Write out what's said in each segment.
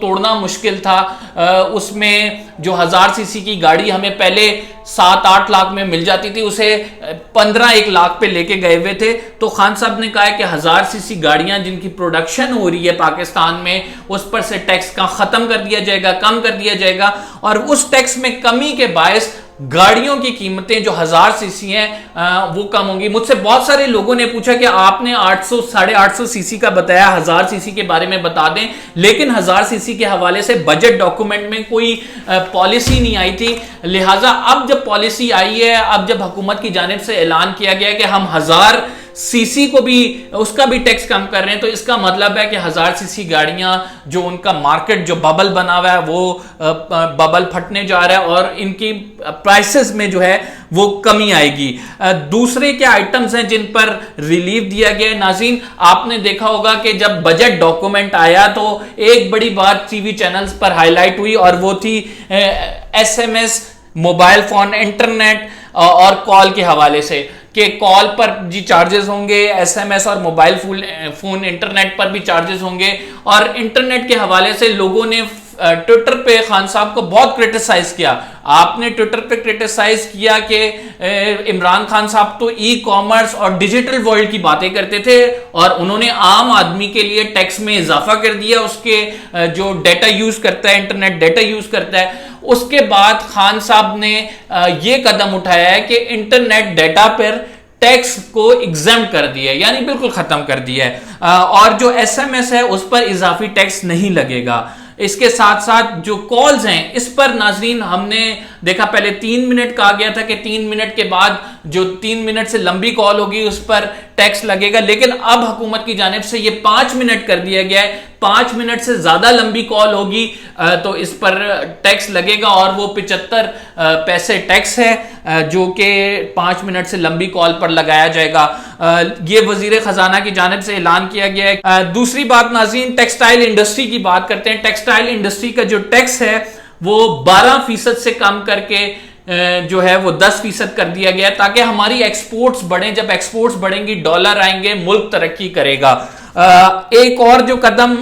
توڑنا مشکل تھا. اس میں جو 1000 سی سی کی گاڑی ہمیں پہلے 7-8 لاکھ میں مل جاتی تھی, اسے 15-1 لاکھ پہ لے کے گئے ہوئے تھے. تو خان صاحب نے کہا کہ 1000 سی سی گاڑیاں جن کی پروڈکشن ہو رہی ہے پاکستان میں, اس پر سے ٹیکس کا ختم کر دیا جائے گا, کم کر دیا جائے گا. اور اس ٹیکس میں کمی کے باعث گاڑیوں کی قیمتیں جو 1000 سی سی ہیں وہ کم ہوں گی. مجھ سے بہت سارے لوگوں نے پوچھا کہ آپ نے 800-850 سی سی کا بتایا, 1000 سی سی کے بارے میں بتا دیں. لیکن 1000 سی سی کے حوالے سے بجٹ ڈاکومنٹ میں کوئی پالیسی نہیں آئی تھی. لہٰذا اب جب پالیسی آئی ہے, اب جب حکومت کی جانب سے اعلان کیا گیا کہ ہم 1000 سی سی کو بھی, اس کا بھی ٹیکس کم کر رہے ہیں, تو اس کا مطلب ہے کہ 1000 سی سی گاڑیاں جو ان کا مارکیٹ جو ببل بنا ہوا ہے وہ ببل پھٹنے جا رہا ہے اور ان کی پرائسز میں جو ہے وہ کمی آئے گی. دوسرے کیا آئٹمز ہیں جن پر ریلیف دیا گیا ہے؟ ناظرین, آپ نے دیکھا ہوگا کہ جب بجٹ ڈاکومنٹ آیا تو ایک بڑی بات ٹی وی چینلز پر ہائی لائٹ ہوئی اور وہ تھی S M S, mobile phone, internet اور کال کے حوالے سے, کہ کال پر جی چارجز ہوں گے, ایس ایم ایس اور موبائل فون انٹرنیٹ پر بھی چارجز ہوں گے. اور انٹرنیٹ کے حوالے سے لوگوں نے ٹویٹر پہ خان صاحب کو بہت کرٹیسائز کیا. آپ نے ٹویٹر پہ کرٹیسائز کیا کہ عمران خان صاحب تو ای کامرس اور ڈیجیٹل ورلڈ کی باتیں کرتے تھے اور انہوں نے عام آدمی کے لیے ٹیکس میں اضافہ کر دیا, اس کے جو ڈیٹا یوز کرتا ہے, انٹرنیٹ ڈیٹا یوز کرتا ہے. اس کے بعد خان صاحب نے یہ قدم اٹھایا ہے کہ انٹرنیٹ ڈیٹا پر ٹیکس کو ایگزمپٹ کر دیا ہے, یعنی بالکل ختم کر دیا ہے, اور جو ایس ایم ایس ہے اس پر اضافی ٹیکس نہیں لگے گا. اس کے ساتھ ساتھ جو کالز ہیں اس پر ناظرین ہم نے دیکھا پہلے 3 منٹ کہا گیا تھا کہ 3 منٹ کے بعد جو 3 منٹ سے لمبی کال ہوگی اس پر ٹیکس لگے گا, لیکن اب حکومت کی جانب سے یہ 5 منٹ کر دیا گیا ہے. 5 منٹ سے زیادہ لمبی کال ہوگی تو اس پر ٹیکس لگے گا اور وہ 75 پیسے ٹیکس ہے جو کہ 5 منٹ سے لمبی کال پر لگایا جائے گا. یہ وزیر خزانہ کی جانب سے اعلان کیا گیا ہے. دوسری بات ناظرین, ٹیکسٹائل انڈسٹری کی بات کرتے ہیں. ٹیکسٹائل انڈسٹری کا جو ٹیکس ہے وہ 12% سے کم کر کے جو ہے وہ 10% کر دیا گیا تاکہ ہماری ایکسپورٹس بڑھیں. جب ایکسپورٹس بڑھیں گی, ڈالر آئیں گے, ملک ترقی کرے گا. ایک اور جو قدم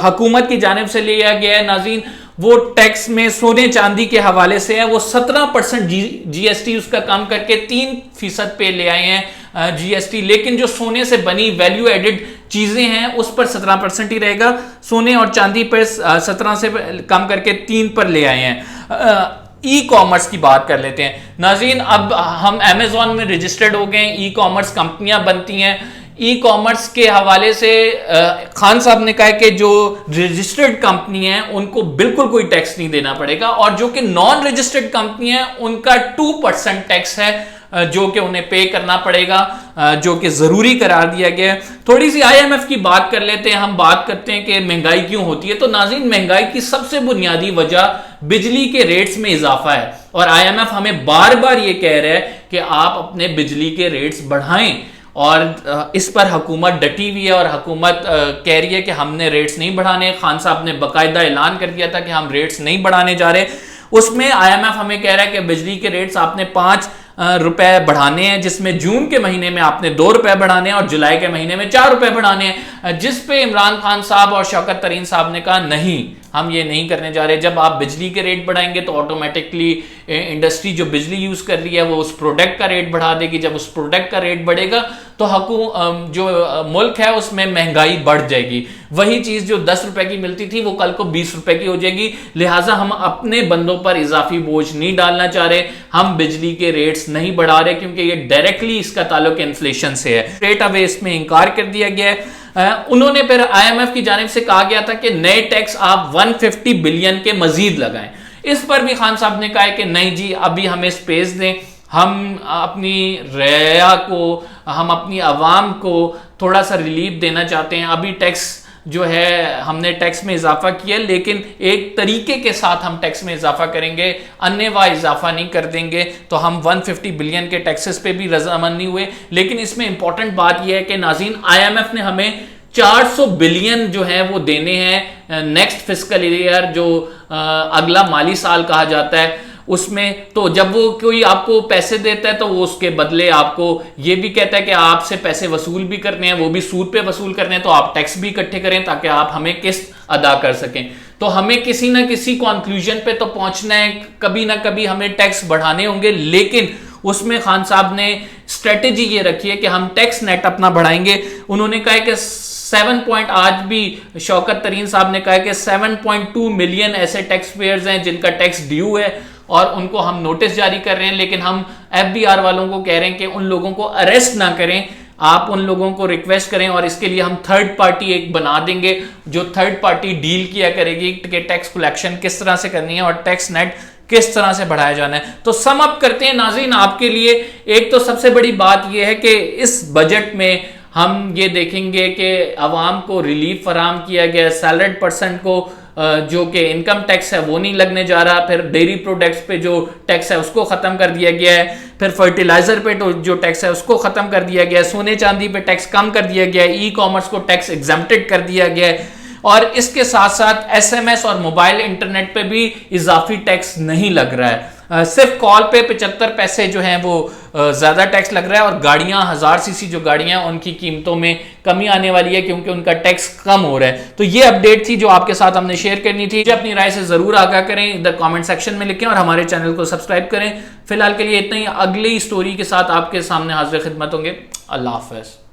حکومت کی جانب سے لیا گیا ہے ناظرین, وہ ٹیکس میں سونے چاندی کے حوالے سے ہے. وہ 17% جی ایس ٹی اس کا کم کر کے 3% پہ لے آئے ہیں جی ایس ٹی, لیکن جو سونے سے بنی ویلیو ایڈڈ چیزیں ہیں اس پر 17% ہی رہے گا. سونے اور چاندی پر 17 سے کم کر کے 3 پر لے آئے ہیں. ای کامرس کی بات کر لیتے ہیں ناظرین. اب ہم امیزون میں رجسٹرڈ ہو گئے, ای کامرس کمپنیاں بنتی ہیں. ای کامرس کے حوالے سے خان صاحب نے کہا کہ جو رجسٹرڈ کمپنی ہیں ان کو بالکل کوئی ٹیکس نہیں دینا پڑے گا, اور جو کہ نان رجسٹرڈ کمپنی ہیں ان کا 2% ٹیکس ہے جو کہ انہیں پے کرنا پڑے گا, جو کہ ضروری قرار دیا گیا ہے. تھوڑی سی آئی ایم ایف کی بات کر لیتے ہیں. ہم بات کرتے ہیں کہ مہنگائی کیوں ہوتی ہے, تو ناظرین مہنگائی کی سب سے بنیادی وجہ بجلی کے ریٹس میں اضافہ ہے, اور آئی ایم ایف ہمیں بار بار یہ کہہ رہا ہے کہ آپ اپنے بجلی کے ریٹس بڑھائیں, اور اس پر حکومت ڈٹی ہوئی ہے اور حکومت کہہ رہی ہے کہ ہم نے ریٹس نہیں بڑھانے. خان صاحب نے باقاعدہ اعلان کر دیا تھا کہ ہم ریٹس نہیں بڑھانے جا رہے. اس میں آئی ایم ایف ہمیں کہہ رہا ہے کہ بجلی کے ریٹس آپ نے 5 روپے بڑھانے ہیں, جس میں جون کے مہینے میں آپ نے 2 روپے بڑھانے ہیں اور جولائی کے مہینے میں 4 روپے بڑھانے ہیں, جس پہ عمران خان صاحب اور شوکت ترین صاحب نے کہا نہیں, ہم یہ نہیں کرنے جا رہے. جب آپ بجلی کے ریٹ بڑھائیں گے تو آٹومیٹکلی انڈسٹری جو بجلی یوز کر رہی ہے وہ اس پروڈکٹ کا ریٹ بڑھا دے گی. جب اس پروڈکٹ کا ریٹ بڑھے گا تو جو ملک ہے اس میں مہنگائی بڑھ جائے گی. وہی چیز جو 10 روپے کی ملتی تھی وہ کل کو 20 روپے کی ہو جائے گی. لہٰذا ہم اپنے بندوں پر اضافی بوجھ نہیں ڈالنا چاہ رہے, ہم بجلی کے ریٹس نہیں بڑھا رہے کیونکہ یہ ڈائریکٹلی اس کا تعلق انفلیشن سے ہے. ریٹ اوے اس میں انکار کر دیا گیا ہے. انہوں نے پھر آئی ایم ایف کی جانب سے کہا گیا تھا کہ نئے ٹیکس آپ 150 بلین کے مزید لگائیں. اس پر بھی خان صاحب نے کہا ہے کہ نہیں جی, ابھی ہمیں سپیس دیں, ہم اپنی رعایا کو, ہم اپنی عوام کو تھوڑا سا ریلیف دینا چاہتے ہیں. ابھی ٹیکس جو ہے ہم نے ٹیکس میں اضافہ کیا, لیکن ایک طریقے کے ساتھ ہم ٹیکس میں اضافہ کریں گے, انواع اضافہ نہیں کر دیں گے. تو ہم 150 بلین کے ٹیکسز پہ بھی رضامند نہیں ہوئے. لیکن اس میں امپورٹنٹ بات یہ ہے کہ ناظرین آئی ایم ایف نے ہمیں 400 بلین جو ہے وہ دینے ہیں نیکسٹ فسکل ایئر, جو اگلا مالی سال کہا جاتا ہے. اس میں تو جب وہ کوئی آپ کو پیسے دیتا ہے تو وہ اس کے بدلے آپ کو یہ بھی کہتا ہے کہ آپ سے پیسے وصول بھی کرنے ہیں، وہ بھی سود پہ وصول کرنے ہیں، تو آپ ٹیکس بھی اکٹھے کریں تاکہ آپ ہمیں قسط ادا کر سکیں۔ تو ہمیں کسی نہ کسی کنکلوژن پہ تو پہنچنا ہے، کبھی نہ کبھی ہمیں ٹیکس بڑھانے ہوں گے، لیکن اس میں خان صاحب نے اسٹریٹجی یہ رکھی ہے کہ ہم ٹیکس نیٹ اپنا بڑھائیں گے۔ انہوں نے کہا ہے کہ 7 پوائنٹ، آج بھی شوکت ترین صاحب نے کہا ہے کہ 7.2 ملین ایسے ٹیکس پیئرز ہیں جن کا ٹیکس ڈیو ہے اور ان کو ہم نوٹس جاری کر رہے ہیں، لیکن ہم ایف بی آر والوں کو کہہ رہے ہیں کہ ان لوگوں کو اریسٹ نہ کریں، آپ ان لوگوں کو ریکویسٹ کریں، اور اس کے لیے ہم تھرڈ پارٹی ایک بنا دیں گے جو تھرڈ پارٹی ڈیل کیا کرے گی کہ ٹیکس کلیکشن کس طرح سے کرنی ہے اور ٹیکس نیٹ کس طرح سے بڑھایا جانا ہے۔ تو سم اپ کرتے ہیں ناظرین آپ کے لیے، ایک تو سب سے بڑی بات یہ ہے کہ اس بجٹ میں ہم یہ دیکھیں گے کہ عوام کو ریلیف فراہم کیا گیا، سیلریڈ پرسن کو جو کہ انکم ٹیکس ہے وہ نہیں لگنے جا رہا، پھر ڈیری پروڈکٹس پہ جو ٹیکس ہے اس کو ختم کر دیا گیا ہے، پھر فرٹیلائزر پہ جو ٹیکس ہے اس کو ختم کر دیا گیا ہے، سونے چاندی پہ ٹیکس کم کر دیا گیا ہے، ای کامرس کو ٹیکس ایگزمپٹڈ کر دیا گیا ہے، اور اس کے ساتھ ساتھ ایس ایم ایس اور موبائل انٹرنیٹ پہ بھی اضافی ٹیکس نہیں لگ رہا ہے، صرف کال پہ 75 پیسے جو ہیں وہ زیادہ ٹیکس لگ رہا ہے، اور گاڑیاں 1000 سی سی جو گاڑیاں ان کی قیمتوں میں کمی آنے والی ہے کیونکہ ان کا ٹیکس کم ہو رہا ہے۔ تو یہ اپڈیٹ تھی جو آپ کے ساتھ ہم نے شیئر کرنی تھی، اپنی رائے سے ضرور آگاہ کریں، ادھر کامنٹ سیکشن میں لکھیں اور ہمارے چینل کو سبسکرائب کریں۔ فی الحال کے لیے اتنا ہی، اگلی سٹوری کے ساتھ آپ کے سامنے حاضر خدمت ہوں گے۔ اللہ حافظ۔